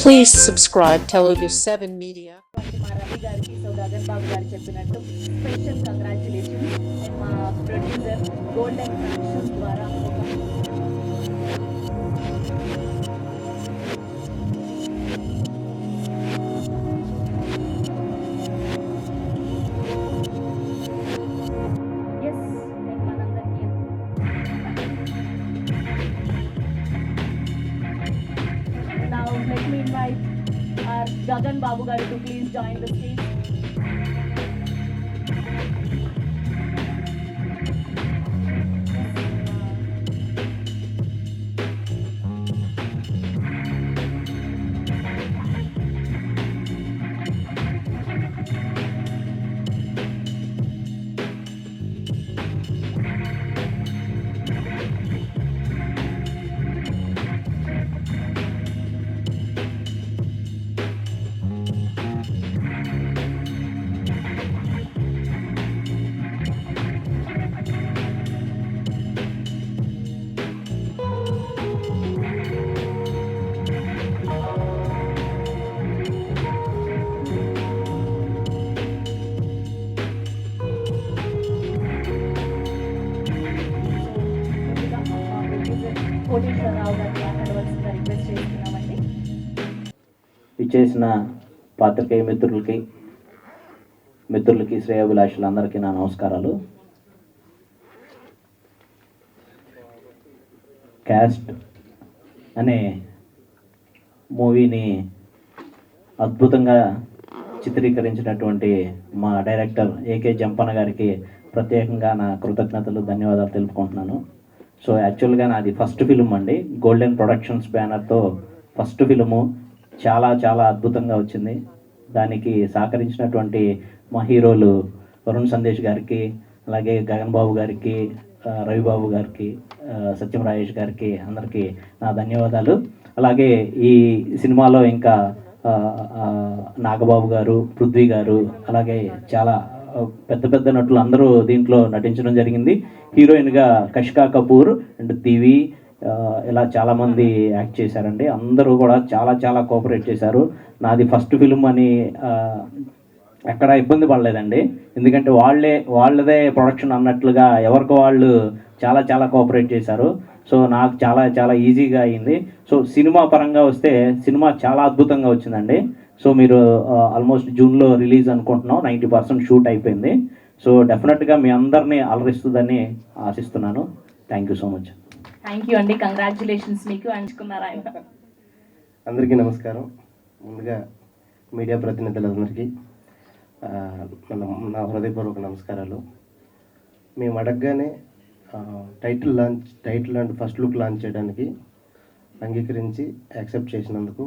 Please subscribe Telugu 7 Media. మా రవి గారికి so Gagan Babu గారు చెప్పినట్టు స్పెషల్ కంగ్రాచులేషన్స్. అండ్ మా ప్రొడ్యూసర్ గోల్డెన్ ప్రొడక్షన్స్ ద్వారా ఎస్ నేను మనందరికీ now let me invite our Gagan Babu garu to please join the stage. Koteswararao గారిని మాట్లాడవలసిందిగా రిక్వెస్ట్ చేస్తున్నామండి. ఇచ్చేసిన పాత్రికేయ మిత్రులకి శ్రేయోభిలాషులందరికీ నా నమస్కారాలు. క్యాస్ట్ అనే మూవీని అద్భుతంగా చిత్రీకరించినటువంటి మా డైరెక్టర్ ఏకే జంపన్న గారికి ప్రత్యేకంగా నా కృతజ్ఞతలు, ధన్యవాదాలు తెలుపుకుంటున్నాను. సో యాక్చువల్గా నాది ఫస్ట్ ఫిలిం అండి, గోల్డెన్ ప్రొడక్షన్స్ బ్యానర్తో ఫస్ట్ ఫిలిము. చాలా చాలా అద్భుతంగా వచ్చింది. దానికి సహకరించినటువంటి మా హీరోలు వరుణ్ సందేశ్ గారికి, అలాగే గగన్ బాబు గారికి, రవిబాబు గారికి, సత్యం రాజేష్ గారికి అందరికీ నా ధన్యవాదాలు. అలాగే ఈ సినిమాలో ఇంకా నాగబాబు గారు, పృథ్వీ గారు, అలాగే చాలా పెద్ద పెద్ద నటులు అందరూ దీంట్లో నటించడం జరిగింది. హీరోయిన్గా కషికా కపూర్ అండ్ దివి, ఇలా చాలామంది యాక్ట్ చేశారండి. అందరూ కూడా చాలా చాలా కోఆపరేట్ చేశారు. నాది ఫస్ట్ ఫిలిం అని ఎక్కడ ఇబ్బంది పడలేదండి, ఎందుకంటే వాళ్ళదే ప్రొడక్షన్ అన్నట్లుగా ఎవరికి వాళ్ళు చాలా చాలా కోఆపరేట్ చేశారు. సో నాకు చాలా చాలా ఈజీగా అయింది. సో సినిమా పరంగా వస్తే సినిమా చాలా అద్భుతంగా వచ్చిందండి. సో మీరు ఆల్మోస్ట్ జూన్లో రిలీజ్ అనుకుంటున్నాం, 90% షూట్ అయిపోయింది. సో డెఫినెట్గా మీ అందరినీ అలరిస్తుందని ఆశిస్తున్నాను. Thank you so much. Thank you అండి, కంగ్రాచులేషన్స్ మీకు. అంచుకున్నారా ఆయన? అందరికీ నమస్కారం. ముందుగా మీడియా ప్రతినిధులందరికీ నా హృదయపూర్వక నమస్కారాలు. మేము అడగగానే title and first look launch చేయడానికి అంగీకరించి యాక్సెప్ట్ చేసినందుకు,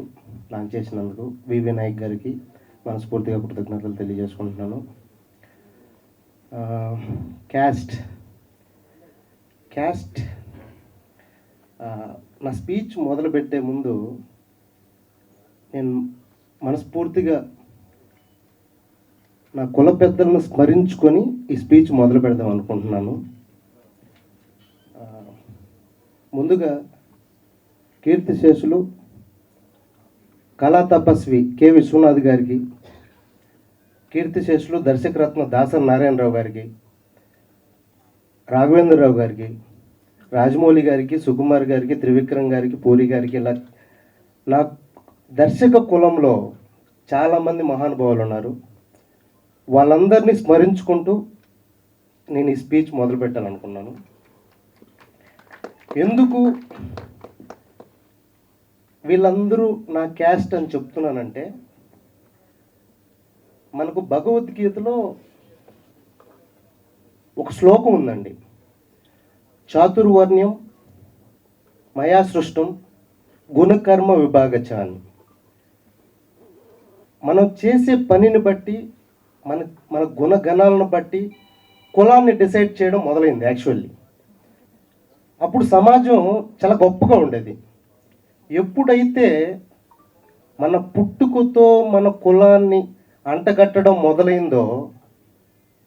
లాంచ్ చేసినందుకు వివి నాయక్ గారికి మనస్ఫూర్తిగా కృతజ్ఞతలు తెలియజేసుకుంటున్నాను. క్యాస్ట్ నా స్పీచ్ మొదలుపెట్టే ముందు నేను మనస్ఫూర్తిగా నా కుల పెద్దలను స్మరించుకొని ఈ స్పీచ్ మొదలు పెడదాం అనుకుంటున్నాను. ముందుగా కీర్తిశేషులు కళా తపస్వి కె విశ్వనాథ్ గారికి, కీర్తిశేషులు దర్శకరత్న దాసరి నారాయణరావు గారికి, రాఘవేంద్రరావు గారికి, రాజమౌళి గారికి, సుకుమార్ గారికి, త్రివిక్రమ్ గారికి, పూరి గారికి, ఇలా నా దర్శక కులంలో చాలామంది మహానుభావులు ఉన్నారు. వాళ్ళందరినీ స్మరించుకుంటూ నేను ఈ స్పీచ్ మొదలు పెట్టాలనుకున్నాను. ఎందుకు వీళ్ళందరూ నా క్యాస్ట్ అని చెప్తున్నానంటే, మనకు భగవద్గీతలో ఒక శ్లోకం ఉందండి, చాతుర్వర్ణ్యం మయా సృష్టం గుణకర్మ విభాగచ అని. మనం చేసే పనిని బట్టి, మన గుణగణాలను బట్టి కులాన్ని డిసైడ్ చేయడం మొదలైంది యాక్చువల్లీ. అప్పుడు సమాజం చాలా గొప్పగా ఉండేది. ఎప్పుడైతే మన పుట్టుకతో మన కులాన్ని అంటగట్టడం మొదలైందో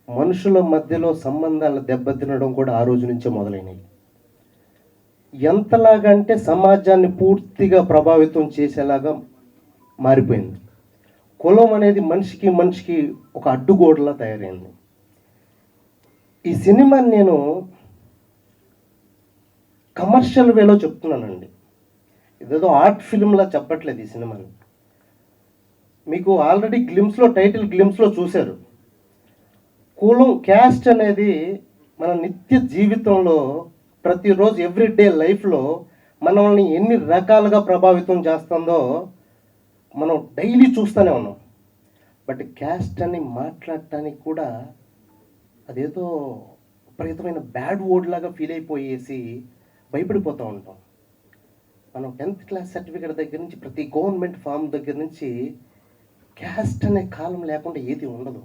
మనుషుల మధ్యలో సంబంధాలు దెబ్బతినడం కూడా ఆ రోజు నుంచే మొదలైనవి. ఎంతలాగా అంటే సమాజాన్ని పూర్తిగా ప్రభావితం చేసేలాగా మారిపోయింది. కులం అనేది మనిషికి ఒక అడ్డుగోడలా తయారైంది. ఈ సినిమాని నేను కమర్షియల్ వేలో చెప్తున్నానండి, ఇదేదో ఆర్ట్ ఫిల్మ్లా చెప్పట్లేదు. ఈ సినిమాని మీకు ఆల్రెడీ టైటిల్ గ్లిమ్స్లో చూశారు. కులం, క్యాస్ట్ అనేది మన నిత్య జీవితంలో ప్రతిరోజు ఎవ్రీడే లైఫ్లో మనల్ని ఎన్ని రకాలుగా ప్రభావితం చేస్తుందో మనం డైలీ చూస్తూనే ఉన్నాం. బట్ క్యాస్ట్ అని మాట్లాడటానికి కూడా అదేదో విపరీతమైన బ్యాడ్ వర్డ్ లాగా ఫీల్ అయిపోయేసి భయపడిపోతూ ఉంటాం. మనం 10th క్లాస్ సర్టిఫికేట్ దగ్గర నుంచి ప్రతి గవర్నమెంట్ ఫామ్ దగ్గర నుంచి క్యాస్ట్ అనే కాలం లేకుండా ఏది ఉండదు.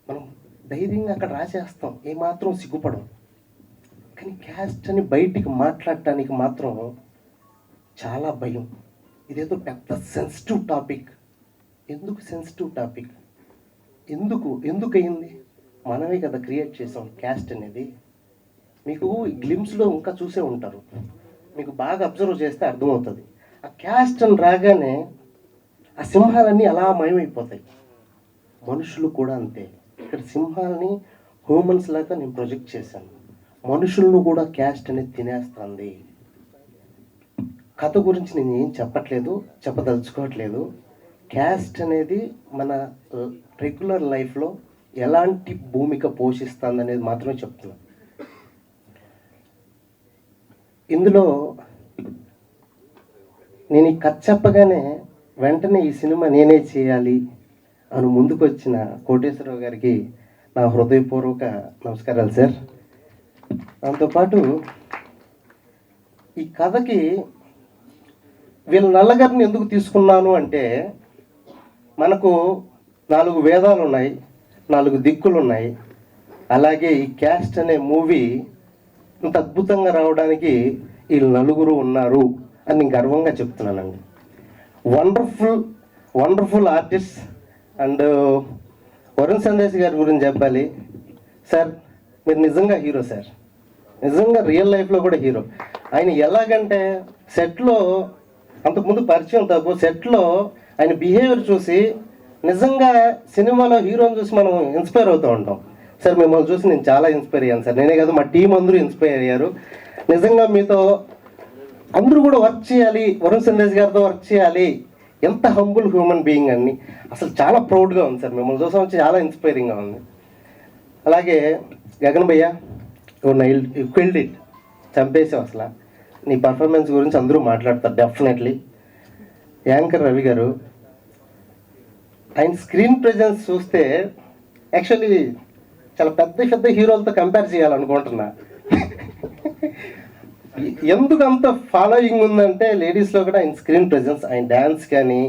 మనం ధైర్యంగా అక్కడ రాసేస్తాం, ఏమాత్రం సిగ్గుపడం. కానీ క్యాస్ట్ అని బయటికి మాట్లాడటానికి మాత్రం చాలా భయం. ఇదేదో పెద్ద సెన్సిటివ్ టాపిక్. ఎందుకు సెన్సిటివ్ టాపిక్? ఎందుకు అయింది? మనమే కదా క్రియేట్ చేసాం క్యాస్ట్ అనేది. మీకు గ్లిమ్స్లో ఇంకా చూసే ఉంటారు, మీకు బాగా అబ్జర్వ్ చేస్తే అర్థమవుతుంది. ఆ క్యాస్ట్ అని రాగానే ఆ సింహాలన్నీ అలా మయమైపోతాయి. మనుషులు కూడా అంతే. ఇక్కడ సింహాలని హ్యూమన్స్ లాగా నేను ప్రొజెక్ట్ చేశాను. మనుషులను కూడా క్యాస్ట్ అనేది తినేస్తుంది. కథ గురించి నేను ఏం చెప్పదలుచుకోవట్లేదు. క్యాస్ట్ అనేది మన రెగ్యులర్ లైఫ్లో ఎలాంటి భూమిక పోషిస్తుంది అనేది మాత్రమే చెప్తున్నాను. ఇందులో నేను ఈ కథ చెప్పగానే వెంటనే ఈ సినిమా నేనే చేయాలి అని ముందుకు వచ్చిన కోటేశ్వరరావు గారికి నా హృదయపూర్వక నమస్కారాలు సార్. దాంతోపాటు ఈ కథకి వీళ్ళ నల్లగారిని ఎందుకు తీసుకున్నాను అంటే, మనకు 4 వేదాలు ఉన్నాయి, 4 దిక్కులు ఉన్నాయి. అలాగే ఈ క్యాస్ట్ అనే మూవీ ఇంత అద్భుతంగా రావడానికి వీళ్ళు 4 ఉన్నారు అని నేను గర్వంగా చెప్తున్నానండి. Wonderful artist. And Varun Sandesh గారి గురించి చెప్పాలి సార్. మీరు నిజంగా హీరో సార్, నిజంగా రియల్ లైఫ్లో కూడా హీరో. ఆయన ఎలాగంటే సెట్లో అంతకుముందు పరిచయం తక్కువ, సెట్లో ఆయన బిహేవియర్ చూసి నిజంగా సినిమాలో హీరోని చూసి మనం ఇన్స్పైర్ అవుతూ ఉంటాం. సార్ మిమ్మల్ని చూసి నేను చాలా ఇన్స్పైర్ అయ్యాను సార్. నేనే కాదు, మా టీం అందరూ ఇన్స్పైర్ అయ్యారు. నిజంగా మీతో అందరూ కూడా వర్క్ చేయాలి, వరుణ్ సందేశ్ గారితో వర్క్ చేయాలి. ఎంత హంబుల్ హ్యూమన్ బీయింగ్ అని అసలు చాలా ప్రౌడ్గా ఉంది సార్. మిమ్మల్ని చూసాం చాలా ఇన్స్పైరింగ్గా ఉంది. అలాగే గగన్ భయ్య, క్విల్డ్ ఇట్, చంపేసాం అసలు. నీ పర్ఫార్మెన్స్ గురించి అందరూ మాట్లాడతారు డెఫినెట్లీ. యాంకర్ రవి గారు, ఆయన స్క్రీన్ ప్రెజెన్స్ చూస్తే యాక్చువల్లీ చాలా పెద్ద హీరోలతో కంపేర్ చేయాలనుకుంటున్నా. ఎందుకు అంత ఫాలోయింగ్ ఉందంటే లేడీస్లో కూడా ఆయన స్క్రీన్ ప్రెజెన్స్, ఆయన డ్యాన్స్ కానీ,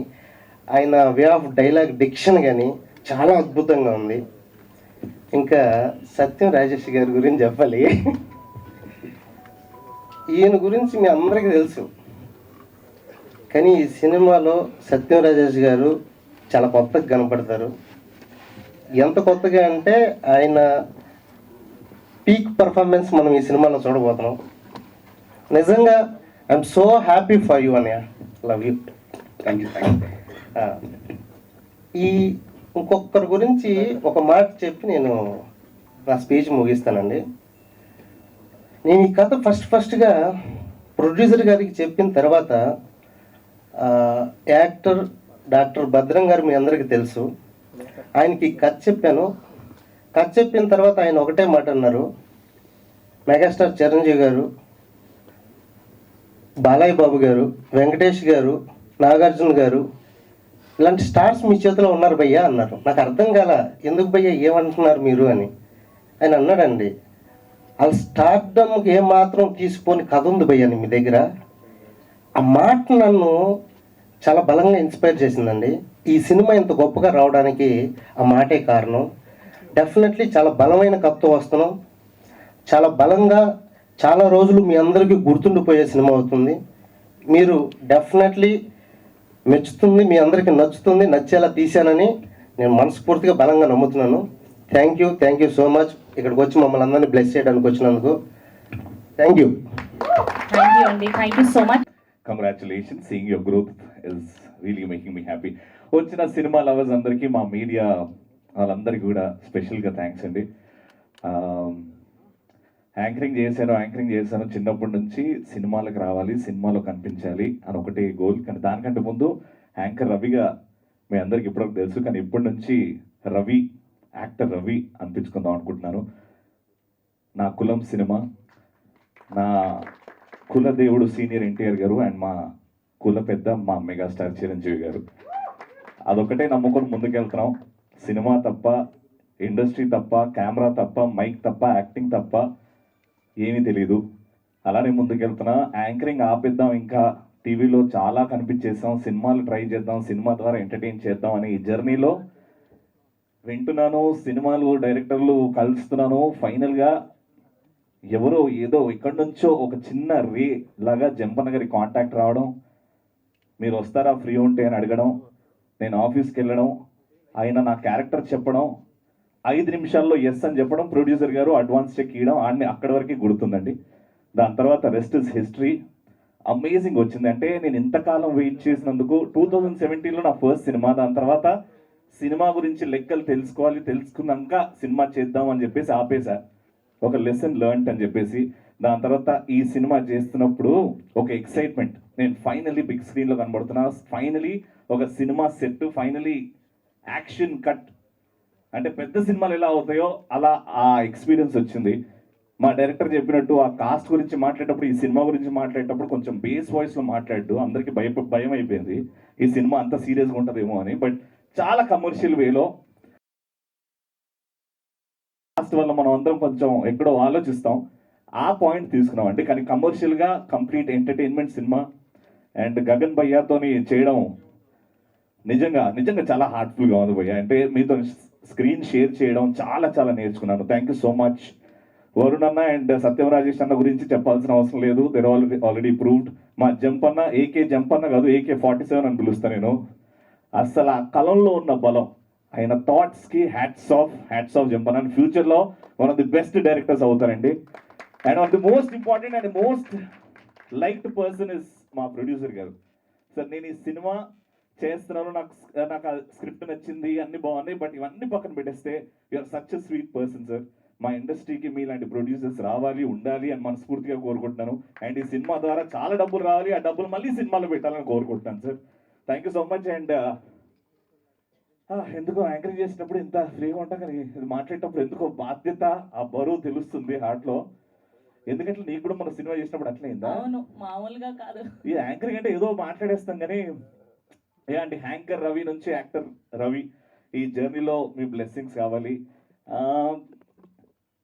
ఆయన వే ఆఫ్ డైలాగ్ డిక్షన్ కానీ చాలా అద్భుతంగా ఉంది. ఇంకా సత్యం రాజేష్ గారి గురించి చెప్పాలి. ఈయన గురించి మీ అందరికీ తెలుసు, కానీ ఈ సినిమాలో సత్యం రాజేష్ గారు చాలా కొత్తగా కనపడతారు. ఎంత కొత్తగా అంటే ఆయన పీక్ పర్ఫార్మెన్స్ మనం ఈ సినిమాలో చూడబోతున్నాం. నిజంగా I'm so happy for you అన్నయ్య, లవ్ యూ, థ్యాంక్ యూ. ఈ ఇంకొకరి గురించి ఒక మాట చెప్పి నేను నా స్పీచ్ ముగిస్తానండి. నేను ఈ కథ ఫస్ట్గా ప్రొడ్యూసర్ గారికి చెప్పిన తర్వాత యాక్టర్ డాక్టర్ భద్రం గారు మీ అందరికీ తెలుసు, ఆయనకి కథ చెప్పాను. కథ చెప్పిన తర్వాత ఆయన ఒకటే మాట అన్నారు, మెగాస్టార్ చిరంజీవి గారు, బాలయ్య బాబు గారు, వెంకటేష్ గారు, నాగార్జున గారు ఇలాంటి స్టార్స్ మీ చేతిలో ఉన్నారు భయ్యా అన్నారు. నాకు అర్థం కాల, ఎందుకు భయ్యా ఏమంటున్నారు మీరు అని. ఆయన అన్నాడండి, వాళ్ళ స్టార్డమ్కి ఏమాత్రం తీసుకొని కథ ఉంది భయ్యా మీ దగ్గర. ఆ మాట నన్ను చాలా బలంగా ఇన్స్పైర్ చేసిందండి. ఈ సినిమా ఇంత గొప్పగా రావడానికి ఆ మాటే కారణం. డెఫినెట్లీ చాలా బలమైన కథతో వస్తున్నాం. చాలా బలంగా చాలా రోజులు మీ అందరికీ గుర్తుండిపోయే సినిమా అవుతుంది. మీరు డెఫినెట్లీ మెచ్చుతుంది, మీ అందరికీ నచ్చుతుంది, నచ్చేలా తీశానని నేను మనస్ఫూర్తిగా బలంగా నమ్ముతున్నాను. Thank you so much. ఇక్కడికి వచ్చి మమ్మల్ని అందరినీ బ్లెస్ చేయడానికి వచ్చినందుకు థ్యాంక్ యూ అండి. Thank you so much. Congratulations, seeing your growth is really making me happy. వచ్చిన సినిమా లవర్స్ అందరికీ, మా మీడియా వాళ్ళందరికీ కూడా స్పెషల్గా థ్యాంక్స్ అండి. యాంకరింగ్ చేశాను చిన్నప్పటి నుంచి సినిమాలకు రావాలి, సినిమాలో కనిపించాలి అని ఒకటే గోల్. కానీ దానికంటే ముందు యాంకర్ రవిగా మీ అందరికి ఇప్పటివరకు తెలుసు, కానీ ఇప్పటి నుంచి రవి, యాక్టర్ రవి అనిపించుకుందాం అనుకుంటున్నాను. నా కులం సినిమా, నా కుల దేవుడు సీనియర్ ఎన్టీఆర్ గారు అండ్ మా కుల పెద్ద మా మెగాస్టార్ చిరంజీవి గారు. అదొకటే నమ్ముకొని ముందుకెళ్తున్నాం. సినిమా తప్ప, ఇండస్ట్రీ తప్ప, కెమెరా తప్ప, మైక్ తప్ప, యాక్టింగ్ తప్ప ఏమీ తెలీదు. అలానే ముందుకెళ్తున్నా. యాంకరింగ్ ఆపేద్దాం, ఇంకా టీవీలో చాలా కనిపించేస్తాం, సినిమాలు ట్రై చేద్దాం, సినిమా ద్వారా ఎంటర్టైన్ చేద్దాం అని ఈ జర్నీలో వింటున్నాను, సినిమాలు డైరెక్టర్లు కలుస్తున్నాను. ఫైనల్గా ఎవరో ఏదో ఇక్కడి నుంచో ఒక చిన్న లాగా జంపన్న గారి కాంటాక్ట్ రావడం, మీరు వస్తారా ఫ్రీ ఉంటే అని అడగడం, నేను ఆఫీస్కి వెళ్ళడం, ఆయన నా క్యారెక్టర్ చెప్పడం, 5 నిమిషాల్లో ఎస్ అని చెప్పడం, ప్రొడ్యూసర్ గారు అడ్వాన్స్ చెక్ ఇవ్వడం, ఆడిని అక్కడి వరకు గుర్తుందండి. దాని తర్వాత రెస్ట్ ఇస్ హిస్టరీ. అమేజింగ్ వచ్చింది. అంటే నేను ఇంతకాలం వెయిట్ చేసినందుకు 2017లో నా ఫస్ట్ సినిమా. దాని తర్వాత సినిమా గురించి లెక్కలు తెలుసుకున్నాక సినిమా చేద్దాం అని చెప్పేసి ఆపేసా, ఒక లెసన్ లెర్న్డ్ అని చెప్పేసి. దాని తర్వాత ఈ సినిమా చేస్తున్నప్పుడు ఒక ఎక్సైట్మెంట్, నేను ఫైనలీ బిగ్ స్క్రీన్లో కనబడుతున్నా, ఫైనలీ ఒక cinema set, finally action cut. అంటే పెద్ద సినిమాలు ఎలా అవుతాయో అలా ఆ ఎక్స్పీరియన్స్ వచ్చింది. మా డైరెక్టర్ చెప్పినట్టు ఆ కాస్ట్ గురించి మాట్లాడేటప్పుడు, ఈ సినిమా గురించి మాట్లాడేటప్పుడు కొంచెం బేస్ వాయిస్లో మాట్లాడు, అందరికీ భయం అయిపోయింది ఈ సినిమా అంత సీరియస్గా ఉంటుందేమో అని. బట్ చాలా కమర్షియల్ వేలో, కాస్ట్ వల్ల మనం అందరం కొంచెం ఎక్కడో ఆలోచిస్తాం, ఆ పాయింట్ తీసుకున్నాం అండి. కానీ కమర్షియల్గా కంప్లీట్ ఎంటర్టైన్మెంట్ సినిమా. అండ్ గగన్ భయ్యాతోని చేయడం నిజంగా చాలా హార్ట్ఫుల్గా ఉంది భయ్య. అంటే మీతో స్క్రీన్ షేర్ చేయడం చాలా నేర్చుకున్నాను. Thank you so much. Varun అన్న అండ్ సత్యం రాజేష్ అన్న గురించి చెప్పాల్సిన అవసరం లేదు, దేర్ ఆల్రెడీ ప్రూవ్డ్. మా జంపన్న ఏకే జంపన్న కాదు, AK-47 అని పిలుస్తాను నేను. అసలు ఆ కలంలో ఉన్న బలం, ఆయన థాట్స్కి హ్యాట్స్ ఆఫ్ జంపన్న. అండ్ ఫ్యూచర్లో one of the best directors అవుతారండి. And one the most important and most liked person is మా ప్రొడ్యూసర్ గారు. సార్ నేను ఈ సినిమా చేస్తున్నాను, నాకు ఆ స్క్రిప్ట్ నచ్చింది, అన్ని బాగున్నాయి, బట్ ఇవన్నీ పక్కన పెట్టేస్తే you're such a sweet person sir. మా ఇండస్ట్రీకి మీలాంటి ప్రొడ్యూసర్స్ రావాలి, ఉండాలి అని మనస్ఫూర్తిగా కోరుకుంటున్నాను. అండ్ ఈ సినిమా ద్వారా చాలా డబ్బులు రావాలి, ఆ డబ్బులు మళ్ళీ సినిమాలో పెట్టాలని కోరుకుంటున్నాను sir. Thank you so much. And ఎందుకో యాంకరింగ్ చేసినప్పుడు ఇంత ఫ్రీగా ఉంటాం, కానీ ఇది మాట్లాడేటప్పుడు ఎందుకో బాధ్యత, ఆ బరువు తెలుస్తుంది హార్ట్లో. ఎందుకంటే నీకు కూడా మన సినిమా చేసినప్పుడు అట్లయిందా? అవును, మామూలుగా కాదు. ఈ యాంకరింగ్ అంటే ఏదో మాట్లాడేస్తాం, కానీ అంటే యాంకర్ రవి నుంచి యాక్టర్ రవి, ఈ జర్నీలో మీ బ్లెస్సింగ్స్ కావాలి.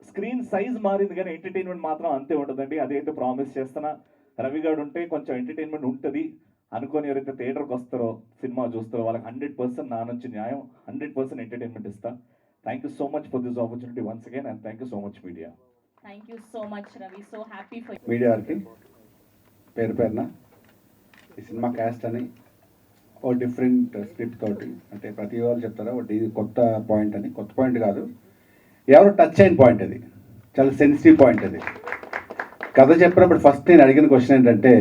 స్క్రీన్ సైజ్ మారింది కానీ ఎంటర్టైన్మెంట్ మాత్రం అంతే ఉంటుందండి. అదైతే ప్రామిస్ చేస్తున్నా. రవి గారు ఉంటే కొంచెం ఎంటర్టైన్మెంట్ ఉంటుంది అనుకొని ఎవరైతే థియేటర్కి వస్తారో, సినిమా చూస్తారో, వాళ్ళకి 100% నా నుంచి న్యాయం, 100% ఎంటర్టైన్మెంట్ ఇస్తా. Thank you so much for this opportunity once again, and thank you so much media. Thank you so much Ravi, so happy for మీడియాకి పేరున ఈ సినిమా క్యాస్ట్ అని ఓ డిఫరెంట్ స్క్రిప్ట్ తోటి, అంటే ప్రతి వాళ్ళు చెప్తారా ఒకటి కొత్త పాయింట్ అని. కొత్త పాయింట్ కాదు, ఎవరు టచ్ అయిన పాయింట్, అది చాలా సెన్సిటివ్ పాయింట్. అది కథ చెప్పినప్పుడు ఫస్ట్ నేను అడిగిన క్వశ్చన్ ఏంటంటే,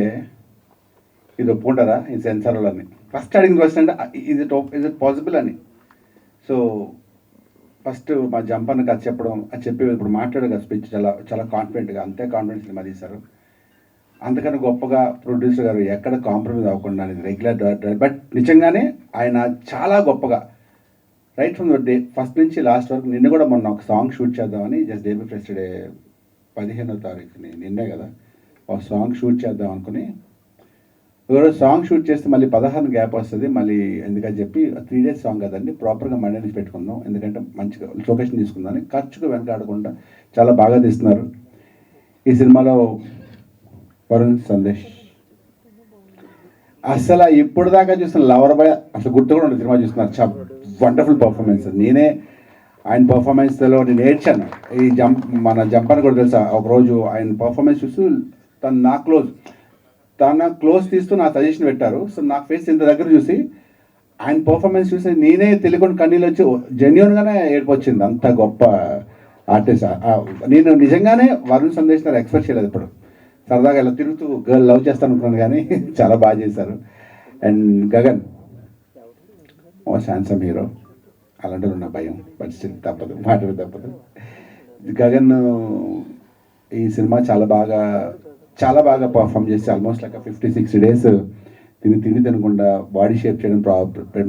ఇది ఒప్పుకుంటారా ఈ సెన్సార్లు అని ఫస్ట్ అడిగిన క్వశ్చన్. అంటే ఇది ఇట్ పాసిబుల్ అని. సో ఫస్ట్ మా జంపన్న కథ చెప్పడం, అది చెప్పి ఇప్పుడు మాట్లాడే స్పీచ్ చాలా కాన్ఫిడెంట్గా, అంతే కాన్ఫిడెన్స్ సినిమా తీశారు. అంతకన్నా గొప్పగా ప్రొడ్యూసర్ గారు ఎక్కడ కాంప్రమైజ్ అవ్వకుండా అనేది రెగ్యులర్. బట్ నిజంగానే ఆయన చాలా గొప్పగా right from the day first నుంచి లాస్ట్ వరకు. నిన్న కూడా మొన్న ఒక సాంగ్ షూట్ చేద్దామని, జస్ట్ డే బిఫోర్ యెస్టర్డే 15వ తారీఖుని, నిన్నే కదా, ఒక సాంగ్ షూట్ చేద్దాం అనుకుని, ఎవరో సాంగ్ షూట్ చేస్తే మళ్ళీ 16 గ్యాప్ వస్తుంది, మళ్ళీ ఎందుకని చెప్పి 3 days సాంగ్ కదండి, ప్రాపర్గా మండే నుంచి పెట్టుకుందాం, ఎందుకంటే మంచిగా లొకేషన్ తీసుకుందామని ఖర్చుకు వెనకాడకుండా చాలా బాగా తీస్తున్నారు. ఈ సినిమాలో వరుణ్ సందేశ్ అసలు ఇప్పుడు దాకా చూస్తున్న లవర్ బాయ్ అసలు గుర్తు కూడా ఉంటుంది. సినిమా చూస్తున్నారు, వండర్ఫుల్ పర్ఫార్మెన్స్. నేనే ఆయన పర్ఫార్మెన్స్లో నేను ఏడ్చాను. ఈ మన జంపర్ కూడా తెలుసా, ఒకరోజు ఆయన పర్ఫార్మెన్స్ చూస్తూ తన క్లోజ్ తీస్తూ నా సజెషన్ పెట్టారు. సో నాకు ఫేస్ ఇంత దగ్గర చూసి ఆయన పర్ఫార్మెన్స్ చూసి నేనే తెలియకుండా కన్నీళ్ళు వచ్చి జెన్యున్గానే ఏడుపు వచ్చింది. అంత గొప్ప ఆర్టిస్ట్. నేను నిజంగానే వరుణ్ సందేశ్ ఎక్స్పెక్ట్ చేయలేదు. ఇప్పుడు సరదాగా ఇలా తిరుగుతూ గర్ల్ లవ్ చేస్తాను అనుకున్నాను, కానీ చాలా బాగా చేశారు. And Gagan most handsome hero, అలాంటి ఉన్న భయం, బట్ స్టిల్ తప్పదు, మాటలు తప్పదు. గగన్ ఈ సినిమా చాలా బాగా పర్ఫామ్ చేసి ఆల్మోస్ట్ లైక్ 50-60 days తిండి తినకుండా బాడీ షేప్ చేయడం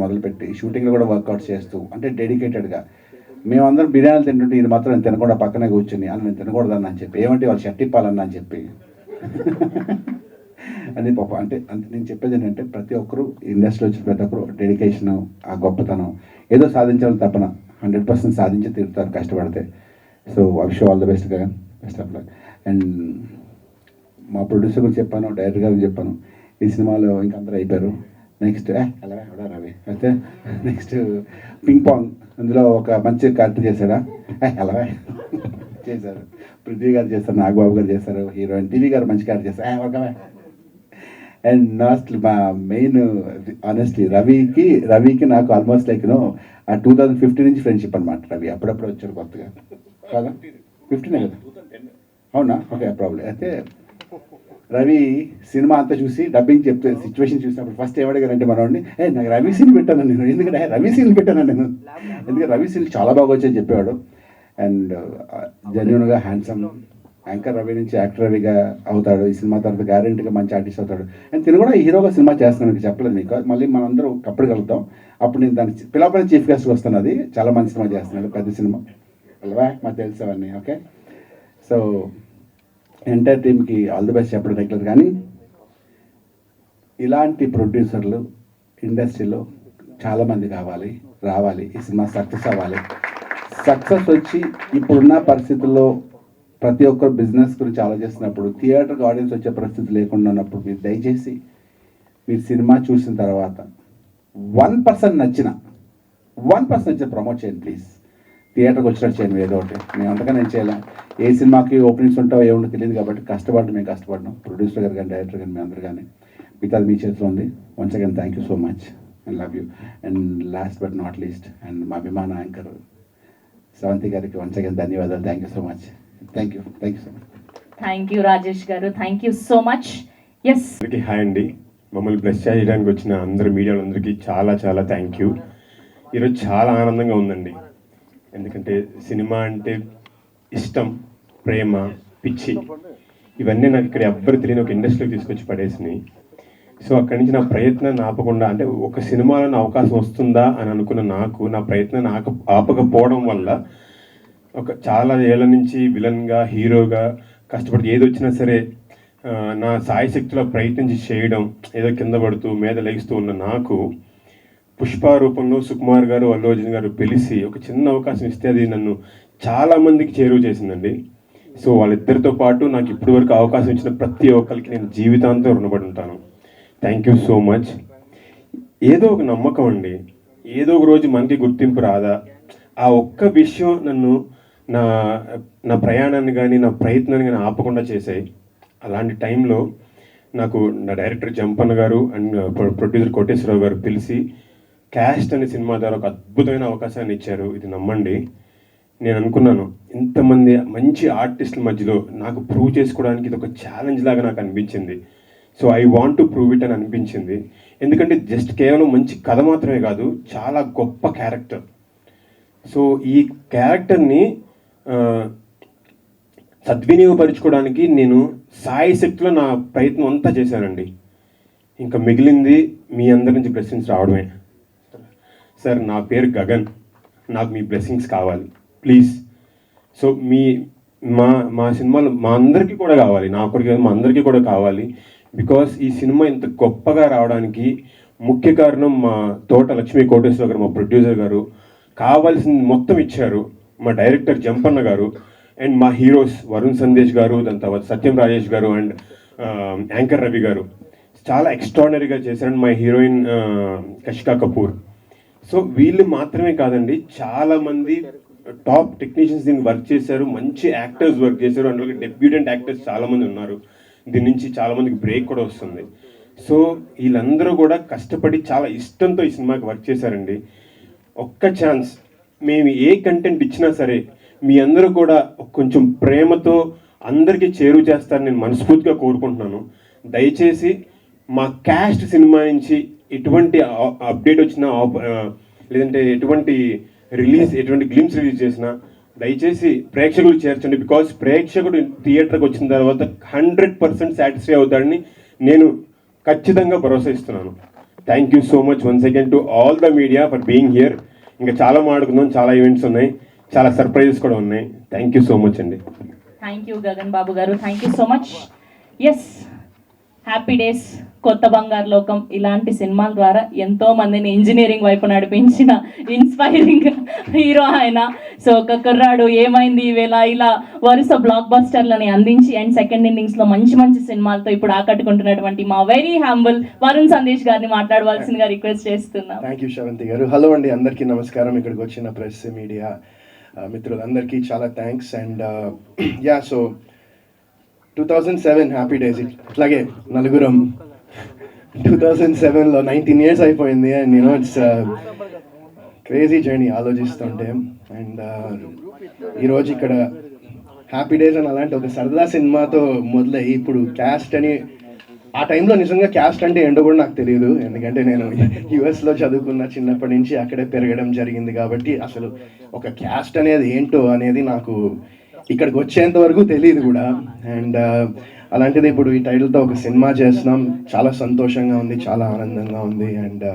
మొదలుపెట్టి షూటింగ్లో కూడా వర్కౌట్స్ చేస్తూ, అంటే డెడికేటెడ్గా. మేమందరం బిర్యానీలు తింటుంటే ఇది మాత్రం నేను తినకుండా పక్కనే కూర్చుని అని నేను తినకూడదన్నా అని చెప్పి, ఏమంటే వాళ్ళు షర్ట్ ఇప్పాలన్నా అని చెప్పి అని పాప. అంటే నేను చెప్పేది ఏంటంటే ప్రతి ఒక్కరు ఇండస్ట్రీలో వచ్చిన ప్రతి ఒక్కరు డెడికేషన్, ఆ గొప్పతనం, ఏదో సాధించాలని తప్పన 100% సాధించి తీరుతారు కష్టపడితే. So I wish all the best Gagan, best of luck. And మా ప్రొడ్యూసర్ గురించి చెప్పాను, డైరెక్టర్ గారికి చెప్పాను, ఈ సినిమాలో ఇంకా అందరూ అయిపోయారు. నెక్స్ట్ అలా ఎవడా రవి అయితే నెక్స్ట్ పింగ్ పాంగ్, అందులో ఒక మంచి క్యారెక్టర్ చేశాడా, అలా చేశారు. పృథ్వీ గారు చేస్తారు, నాగబాబు గారు చేస్తారు, హీరోయిన్ టీవీ గారు మంచి క్యారెక్టర్ చేస్తారు, ఒకవే. అండ్ లాస్ట్ మా మెయిన్ ఆనెస్ట్లీ రవికి నాకు ఆల్మోస్ట్ లైక్ ఆ 2015 నుంచి ఫ్రెండ్షిప్ అనమాట. రవి అప్పుడప్పుడు వచ్చారు కొత్తగా, కాదా 15 కదా, అవునా, ఓకే ప్రాబ్లం. అయితే రవి సినిమా అంతా చూసి డబ్బింగ్ చెప్తే సిచ్యువేషన్ చూసినప్పుడు ఫస్ట్ ఏమడిగారంటే మనవాడిని, నాకు రవి సీన్ పెట్టాను నేను, ఎందుకంటే రవి సీన్ పెట్టాను నేను, ఎందుకంటే రవి సీన్ చాలా బాగా వచ్చాయని చెప్పేవాడు. అండ్ జెన్యున్గా హ్యాండ్సమ్ యాంకర్ రవి నుంచి యాక్టర్ రవిగా అవుతాడు. ఈ సినిమా తర్వాత గ్యారెంటీగా మంచి ఆర్టిస్ట్ అవుతాడు. అండ్ తిను కూడా హీరోగా సినిమా చేస్తున్నాను, మీకు చెప్పలేదు మీకు, మళ్ళీ మనందరూ కప్పడగలుగుతాం. అప్పుడు నేను దానికి పిలవపల్లి చీఫ్ గెస్ట్గా వస్తాను. అది చాలా మంచి సినిమా చేస్తున్నాడు, పెద్ద సినిమా, అలా మాకు తెలుసు అవన్నీ. ఓకే, సో ఎంటైర్ టీమ్కి ఆల్ ది బెస్ట్ చెప్పడం రెగ్యులర్. కానీ ఇలాంటి ప్రొడ్యూసర్లు ఇండస్ట్రీలో చాలామంది రావాలి. ఈ సినిమా సక్సెస్ అవ్వాలి. సక్సెస్ వచ్చి ఇప్పుడున్న పరిస్థితుల్లో ప్రతి ఒక్కరు బిజినెస్ గురించి ఆలోచిస్తున్నప్పుడు, థియేటర్కి ఆడియన్స్ వచ్చే పరిస్థితి లేకుండా ఉన్నప్పుడు మీరు దయచేసి మీరు సినిమా చూసిన తర్వాత 1% నచ్చిన ప్రమోట్ చేయండి ప్లీజ్. థియేటర్కి వచ్చినట్టు చేయండి ఏదో ఒకటి. మేము అంతగా నేను చేయలేం, ఏ సినిమాకి ఓపెనింగ్స్ ఉంటావో ఏముంటో తెలియదు కాబట్టి మేము కష్టపడ్డాం, ప్రొడ్యూసర్ గారు కానీ డైరెక్టర్ కానీ మీ అందరు కానీ. మిగతాది మీ చేతిలో ఉంది. Once again thank you so much and love you. And last but not least and మా అభిమాన యాంకర్ శ్రవంతి గారికి వన్స్ అగైన్ ధన్యవాదాలు. Thank you so much. Thank you so much. Thank you Rajesh గారు, thank you so much. Yes, అందరికీ hi అండి. మమ్మల్ని bless చేయడానికి వచ్చిన అందరు మీడియాలందరికీ చాలా థ్యాంక్ యూ. ఈరోజు చాలా ఆనందంగా ఉందండి, ఎందుకంటే సినిమా అంటే ఇష్టం, ప్రేమ, పిచ్చి, ఇవన్నీ నాకు ఇక్కడ ఎవ్వరు తెలియని ఒక ఇండస్ట్రీకి తీసుకొచ్చి పడేసినాయి. సో అక్కడి నుంచి నా ప్రయత్నాన్ని ఆపకుండా, అంటే ఒక సినిమాలో నా అవకాశం వస్తుందా అని అనుకున్న నాకు నా ప్రయత్నాన్ని ఆపకపోవడం వల్ల చాలా ఏళ్ళ నుంచి విలన్గా హీరోగా కష్టపడి ఏది వచ్చినా సరే నా సాయశక్తిలో ప్రయత్నించి చేయడం, ఏదో కింద పడుతూ మీద లెగిస్తూ ఉన్న నాకు పుష్ప రూపంలో సుకుమార్ గారు, అల్లు అర్జున్ గారు పిలిచి ఒక చిన్న అవకాశం ఇస్తే అది నన్ను చాలామందికి చేరువ చేసిందండి. సో వాళ్ళిద్దరితో పాటు నాకు ఇప్పటి వరకు అవకాశం ఇచ్చిన ప్రతి ఒక్కరికి నేను జీవితాంతం రుణపడి ఉంటాను. Thank you so much. ఏదో ఒక నమ్మకం అండి, ఏదో ఒక రోజు మనకి గుర్తింపు రాదా, ఆ ఒక్క విషయం నన్ను నా ప్రయాణాన్ని కానీ నా ప్రయత్నాన్ని కానీ ఆపకుండా చేశాయి. అలాంటి టైంలో నాకు నా డైరెక్టర్ జంపన్న గారు అండ్ ప్రొడ్యూసర్ కోటేశ్వరరావు గారు పిలిచి క్యాస్ట్ అనే సినిమా ద్వారా ఒక అద్భుతమైన అవకాశాన్ని ఇచ్చారు. ఇది నమ్మండి. నేను అనుకున్నాను ఇంతమంది మంచి ఆర్టిస్టుల మధ్యలో నాకు ప్రూవ్ చేసుకోవడానికి ఇది ఒక ఛాలెంజ్ లాగా నాకు అనిపించింది. So I want to prove it అని అనిపించింది. ఎందుకంటే జస్ట్ కేవలం మంచి కథ మాత్రమే కాదు, చాలా గొప్ప క్యారెక్టర్. సో ఈ క్యారెక్టర్ని సద్వినియోగపరుచుకోవడానికి నేను సాయశక్తిలో నా ప్రయత్నం అంతా చేశానండి. ఇంకా మిగిలింది మీ అందరి నుంచి బ్లెస్సింగ్స్ రావడమే. సార్, నా పేరు గగన్, నాకు మీ బ్లెస్సింగ్స్ కావాలి ప్లీజ్. సో మా సినిమాలు మా అందరికీ కూడా కావాలి, నా ఒకరికి మా అందరికీ కూడా కావాలి. బికాస్ ఈ సినిమా ఇంత గొప్పగా రావడానికి ముఖ్య కారణం మా తోట లక్ష్మీ కోటేశ్వర గారు, మా ప్రొడ్యూసర్ గారు. కావాల్సింది మొత్తం ఇచ్చారు మా డైరెక్టర్ జంపన్న గారు అండ్ మా హీరోస్ వరుణ్ సందేశ్ గారు, దాని తర్వాత సత్యం రాజేష్ గారు అండ్ యాంకర్ రవి గారు చాలా ఎక్స్ట్రాడినరీగా చేశారు. మా హీరోయిన్ కషికా కపూర్. సో వీళ్ళు మాత్రమే కాదండి, చాలామంది టాప్ టెక్నీషియన్స్ దీనికి వర్క్ చేశారు, మంచి యాక్టర్స్ వర్క్ చేశారు, అందులో డెబ్యూటెంట్ యాక్టర్స్ చాలామంది ఉన్నారు. దీని నుంచి చాలామందికి బ్రేక్ కూడా వస్తుంది. సో వీళ్ళందరూ కూడా కష్టపడి చాలా ఇష్టంతో ఈ సినిమాకి వర్క్ చేశారండి. ఒక్క ఛాన్స్, మేము ఏ కంటెంట్ ఇచ్చినా సరే మీ అందరూ కూడా కొంచెం ప్రేమతో అందరికీ చేరువ చేస్తారని నేను మనస్ఫూర్తిగా కోరుకుంటున్నాను. దయచేసి మా క్యాస్ట్ సినిమా నుంచి ఎటువంటి అప్డేట్ వచ్చినా లేదంటే ఎటువంటి ఎటువంటి గ్లిమ్స్ రిలీజ్ చేసినా దయచేసి ప్రేక్షకులు చేర్చండి. బికాస్ ప్రేక్షకుడు థియేటర్కి వచ్చిన తర్వాత 100% సాటిస్ఫై అవుతాడని నేను ఖచ్చితంగా భరోసా ఇస్తున్నాను. Thank you so much once again to all the media for being here. ఇంకా చాలా మాట్లాడుకుందాం, చాలా ఈవెంట్స్ ఉన్నాయి, చాలా సర్ప్రైజెస్ కూడా ఉన్నాయి. థ్యాంక్ యూ సో మచ్ అండి. థ్యాంక్ యూ గగన్ బాబు గారు, thank you so much. Yes, happy days, Kotha Bangaru లోకం ఇలాంటి సినిమాల ద్వారా ఎంతో మందిని ఇంజనీరింగ్ వైపు నడిపించిన ఇన్స్పైరింగ్ హీరో ఆయన. సో ఒక కుర్రాడు ఏమైంది ఈవేళ ఇలా వరుస బ్లాక్ బస్టర్లని అందించి అండ్ సెకండ్ ఇన్నింగ్స్లో మంచి మంచి సినిమాలతో ఇప్పుడు ఆకట్టుకుంటున్నటువంటి మా వెరీ హంబుల్ వరుణ్ సందేశ్ గారిని మాట్లాడవలసిందిగా రిక్వెస్ట్ చేస్తున్నాం. థ్యాంక్ యూ శ్రవంతి గారు. హలో అండి, అందరికీ నమస్కారం. ఇక్కడికి వచ్చిన ప్రెస్ మీడియా మిత్రులందరికీ చాలా thanks. And yeah, so 2007 happy days. ఇట్లాగే నలుగురం 2007లో 19 years అయిపోయింది. And you know it's crazy journey ఆలోచిస్తుంటే. అండ్ ఈరోజు ఇక్కడ హ్యాపీ డేస్ అని అలాంటి ఒక సరదా సినిమాతో మొదలయ్యి ఇప్పుడు క్యాస్ట్ అని, ఆ టైంలో నిజంగా క్యాస్ట్ అంటే ఏంటో కూడా నాకు తెలియదు. ఎందుకంటే నేను యుఎస్లో చదువుకున్న, చిన్నప్పటి నుంచి అక్కడే పెరగడం జరిగింది కాబట్టి అసలు ఒక క్యాస్ట్ అనేది ఏంటో అనేది నాకు ఇక్కడికి వచ్చేంత వరకు తెలియదు కూడా. అండ్ అలాంటిది ఇప్పుడు ఈ టైటిల్తో ఒక సినిమా చేస్తున్నాం. చాలా సంతోషంగా ఉంది, చాలా ఆనందంగా ఉంది. అండ్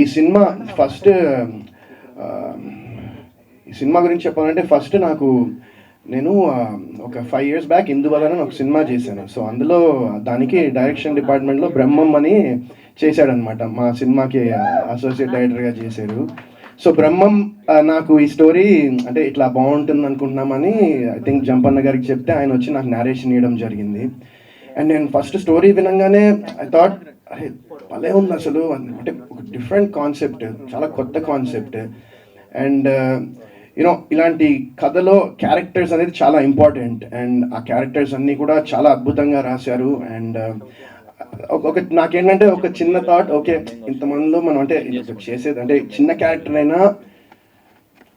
ఈ సినిమా ఈ సినిమా గురించి చెప్పాలంటే ఫస్ట్ నేను ఒక 5 years బ్యాక్ ఇందువలన ఒక సినిమా చేశాను. సో అందులో దానికి డైరెక్షన్ డిపార్ట్మెంట్లో బ్రహ్మం అని చేశాడనమాట. మా సినిమాకి అసోసియేట్ డైరెక్టర్గా చేశారు. సో బ్రహ్మం నాకు ఈ స్టోరీ అంటే ఇట్లా బాగుంటుంది అనుకుంటున్నామని ఐ థింక్ జంపన్న గారికి చెప్తే ఆయన వచ్చి నాకు నేరేషన్ ఇవ్వడం జరిగింది. అండ్ నేను ఫస్ట్ స్టోరీ వినంగానే ఐ థాట్ అరే భలే ఉంది అసలు, అంటే ఒక డిఫరెంట్ కాన్సెప్ట్, చాలా కొత్త కాన్సెప్ట్. అండ్ యూనో ఇలాంటి కథలో క్యారెక్టర్స్ అనేది చాలా ఇంపార్టెంట్. అండ్ ఆ క్యారెక్టర్స్ అన్నీ కూడా చాలా అద్భుతంగా రాశారు. అండ్ నాకేంటంటే ఒక చిన్న థాట్, ఓకే ఇంతమందిలో మనం అంటే చేసేది అంటే చిన్న క్యారెక్టర్ అయినా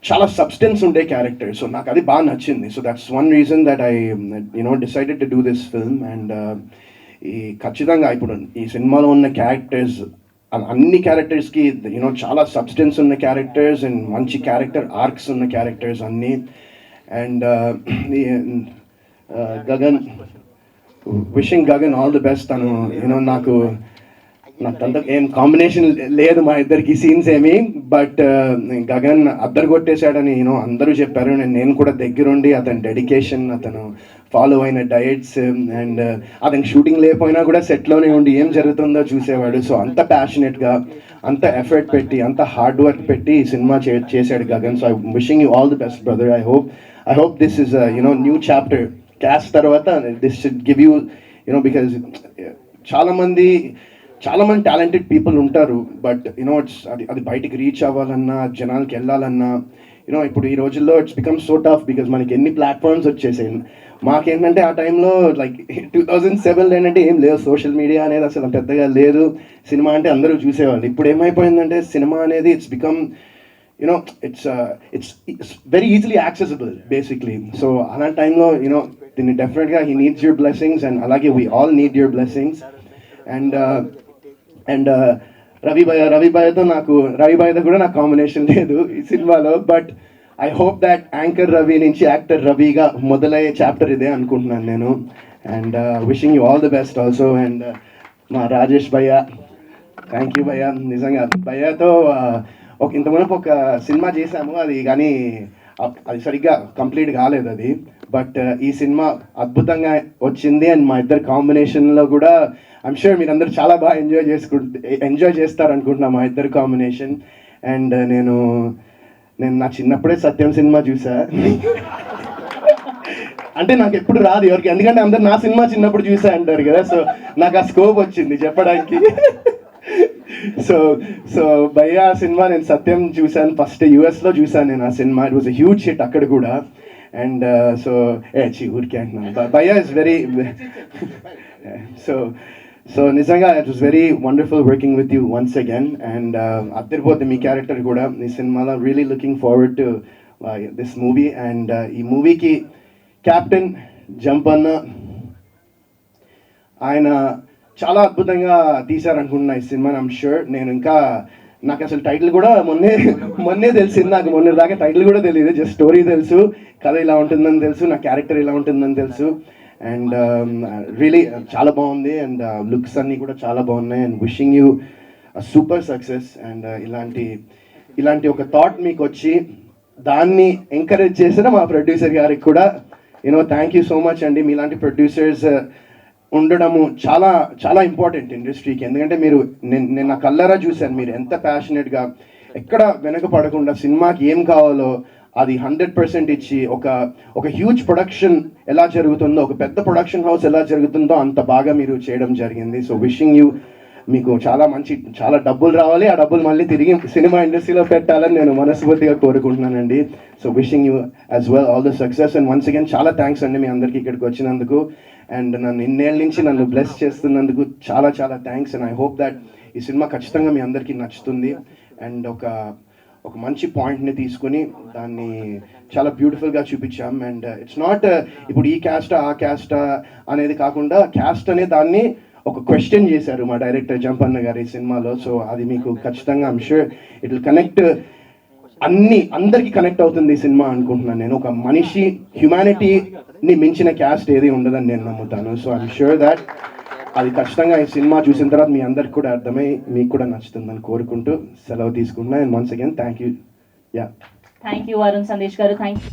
చాలా సబ్స్టెన్స్ ఉండే క్యారెక్టర్. సో నాకు అది బాగా నచ్చింది. So that's one reason that I decided to do this film. And ఈ ఖచ్చితంగా ఇప్పుడు ఈ సినిమాలో ఉన్న క్యారెక్టర్స్ అన్ని క్యారెక్టర్స్కి చాలా సబ్స్టెన్స్ ఉన్న క్యారెక్టర్స్ అండ్ మంచి క్యారెక్టర్ ఆర్క్స్ ఉన్న క్యారెక్టర్స్ అన్నీ. And Gagan, wishing Gagan all the best. తను నాకు అంత ఏం కాంబినేషన్ లేదు మా ఇద్దరికి సీన్స్ ఏమి, బట్ గగన్ అద్దరు కొట్టేశాడని అందరూ చెప్పారు. నేను కూడా దగ్గరుండి అతని డెడికేషన్, అతను ఫాలో అయిన డయట్స్ అండ్ అతను షూటింగ్ లేకపోయినా కూడా సెట్లోనే ఉండి ఏం జరుగుతుందో చూసేవాడు. సో అంత ప్యాషనెట్గా, అంత ఎఫర్ట్ పెట్టి, అంత హార్డ్ వర్క్ పెట్టి ఈ సినిమా చేశాడు Gagan. So I wishing you all the best brother. I hope this is new chapter. Cast తర్వాత this should give you because చాలా మంది టాలెంటెడ్ పీపుల్ ఉంటారు. బట్ ఇట్స్ అది బయటికి రీచ్ అవ్వాలన్నా, జనాలకి వెళ్ళాలన్నా ఇప్పుడు ఈ రోజుల్లో it's become so tough because మనకి ఎన్ని ప్లాట్ఫామ్స్ వచ్చేసాయి. మాకేంటంటే ఆ టైంలో లైక్ 2007 ఏంటంటే ఏం లేదు, సోషల్ మీడియా అనేది అసలు పెద్దగా లేదు. సినిమా అంటే అందరూ చూసేవాళ్ళు. ఇప్పుడు ఏమైపోయిందంటే సినిమా అనేది it's become it's very easily accessible basically. So అలాంటి టైంలో దీన్ని డెఫినెట్గా he needs your blessings and అలాగే we all need your blessings. And Ravi భయ్యతో కూడా నాకు కాంబినేషన్ లేదు ఈ సినిమాలో. But I hope that anchor Ravi నుంచి యాక్టర్ రవిగా మొదలయ్యే చాప్టర్ ఇదే అనుకుంటున్నాను నేను. And wishing you all the best also. And మా రాజేష్ భయ్య, థ్యాంక్ యూ భయ్య. నిజంగా భయ్యతో ఇంతమంది ఒక సినిమా చేశాము, అది కానీ అది సరిగ్గా కంప్లీట్ కాలేదు అది. బట్ ఈ సినిమా అద్భుతంగా వచ్చింది. అండ్ మా ఇద్దరు కాంబినేషన్లో కూడా ఐమ్ షూర్ మీరందరూ చాలా బాగా ఎంజాయ్ చేస్తారు అనుకుంటున్నా మా ఇద్దరు కాంబినేషన్. అండ్ నేను నా చిన్నప్పుడే సత్యం సినిమా చూసా. అంటే నాకు ఎప్పుడు రాదు ఎవరికి, ఎందుకంటే అందరు నా సినిమా చిన్నప్పుడు చూసా అంటారు కదా. సో నాకు ఆ స్కోప్ వచ్చింది చెప్పడానికి. సో భయ్యా సినిమా నేను సత్యం చూశాను, ఫస్ట్ యూఎస్లో చూశాను నేను ఆ సినిమా. It was a huge hit అక్కడ కూడా. అండ్ సో ఊరికే అంటున్నాను, భయ్యా ఇస్ వెరీ సో నిజంగా it was very wonderful working with you once again. And అద్దరిపోతే మీ క్యారెక్టర్ కూడా ఈ సినిమాలో. Really looking forward to this movie. And ఈ మూవీకి కెప్టెన్ జంపన్న, ఆయన చాలా అద్భుతంగా తీశారనుకుంటున్నా ఈ సినిమా. I'm sure. నేను ఇంకా నాకు అసలు టైటిల్ కూడా మొన్నే తెలిసింది. నాకు మొన్న దాకా టైటిల్ కూడా తెలియదు. జస్ట్ స్టోరీ తెలుసు, కథ ఇలా ఉంటుందని తెలుసు, నా క్యారెక్టర్ ఇలా ఉంటుందని తెలుసు. అండ్ రియలీ చాలా బాగుంది. అండ్ లుక్స్ అన్నీ కూడా చాలా బాగున్నాయి. And wishing you super success. And ఇలాంటి ఒక థాట్ మీకు వచ్చి దాన్ని ఎంకరేజ్ చేసిన మా ప్రొడ్యూసర్ గారికి కూడా థ్యాంక్ యూ సో మచ్ అండి. మీలాంటి ప్రొడ్యూసర్స్ ఉండడము చాలా చాలా ఇంపార్టెంట్ ఇండస్ట్రీకి. ఎందుకంటే నేను నా కళ్ళారా చూశాను మీరు ఎంత ప్యాషనెట్గా, ఎక్కడ వెనకపడకుండా సినిమాకి ఏం కావాలో అది 100% ఇచ్చి ఒక హ్యూజ్ ప్రొడక్షన్ ఎలా జరుగుతుందో, ఒక పెద్ద ప్రొడక్షన్ హౌస్ ఎలా జరుగుతుందో అంత బాగా మీరు చేయడం జరిగింది. సో విషింగ్ యూ మీకు చాలా డబ్బులు రావాలి, ఆ డబ్బులు మళ్ళీ తిరిగి సినిమా ఇండస్ట్రీలో పెట్టాలని నేను మనస్ఫూర్తిగా కోరుకుంటున్నానండి. So wishing you as well all the success. And once again చాలా థ్యాంక్స్ అండి మీ అందరికీ ఇక్కడికి వచ్చినందుకు. అండ్ నన్ను ఇన్నేళ్ళ నుంచి నన్ను బ్లెస్ చేస్తున్నందుకు చాలా చాలా thanks. And I hope that ఈ సినిమా ఖచ్చితంగా మీ అందరికీ నచ్చుతుంది. అండ్ ఒక మంచి పాయింట్ని తీసుకుని దాన్ని చాలా బ్యూటిఫుల్గా చూపించాం. అండ్ ఇట్స్ నాట్ ఇప్పుడు ఈ క్యాస్టా ఆ క్యాస్టా అనేది కాకుండా క్యాస్ట్ అనే దాన్ని ఒక క్వశ్చన్ చేశారు మా డైరెక్టర్ జంపన్న గారు ఈ సినిమాలో. సో అది మీకు ఖచ్చితంగా I'm sure it will connect, అందరికీ కనెక్ట్ అవుతుంది ఈ సినిమా అనుకుంటున్నాను నేను. ఒక మనిషి హ్యుమానిటీని మించిన క్యాస్ట్ ఏది ఉండదని నేను నమ్ముతాను. సో ఐఎమ్ షూర్ దాట్ అది ఖచ్చితంగా ఈ సినిమా చూసిన తర్వాత మీ అందరికి కూడా అర్థమై మీకు కూడా నచ్చుతుందని కోరుకుంటూ సెలవు తీసుకుంటున్నా. And once again thank you. Thank you Arun Sandesh గారు. Thank you.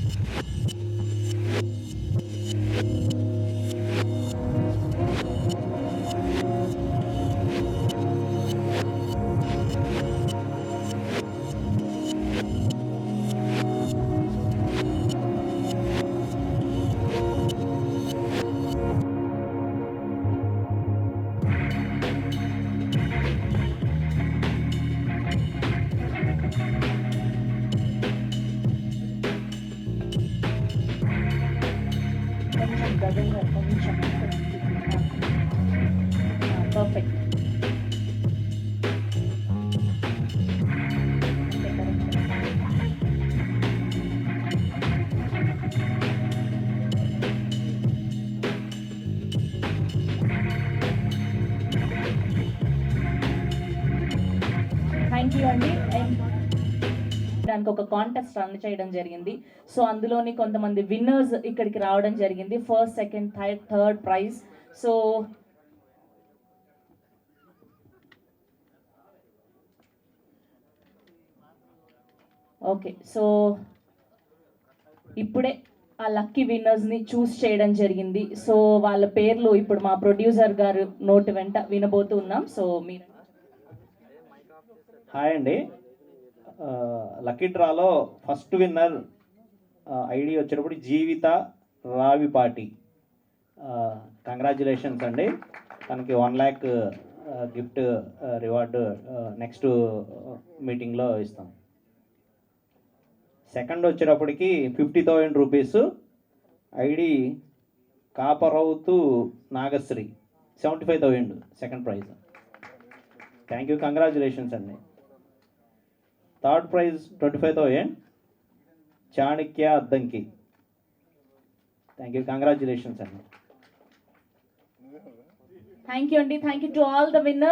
Perfect. Thank you అండి. దానికి ఒక కాంటెస్ట్ రన్ చేయడం జరిగింది. సో అందులోని కొంతమంది విన్నర్స్ ఇక్కడికి రావడం జరిగింది. First, second, third prize. So okay, so ఇప్పుడే ఆ లక్కీ విన్నర్స్ని చూస్ చేయడం జరిగింది. సో వాళ్ళ పేర్లు ఇప్పుడు మా ప్రొడ్యూసర్ గారు నోటి వెంట వినబోతూ ఉన్నాం. సో మీరు హాయ్ అండి. లక్కీ డ్రాలో ఫస్ట్ విన్నర్ ఐడి వచ్చేటప్పుడు జీవిత రావిపాటి. కంగ్రాచులేషన్స్ అండి. తనకి 1 lakh గిఫ్ట్ రివార్డు నెక్స్ట్ మీటింగ్లో ఇస్తాం. సెకండ్ వచ్చేటప్పటికి 50,000 రూపీస్ ఐడి కాపరవుతు Nagasri, 75,000 second prize. Thank you, congratulations అండి. Third prize 25,000 Chanakya Addanki. Thank you, congratulations అండి. థ్యాంక్ యూ అండి. Thank you to all the winners.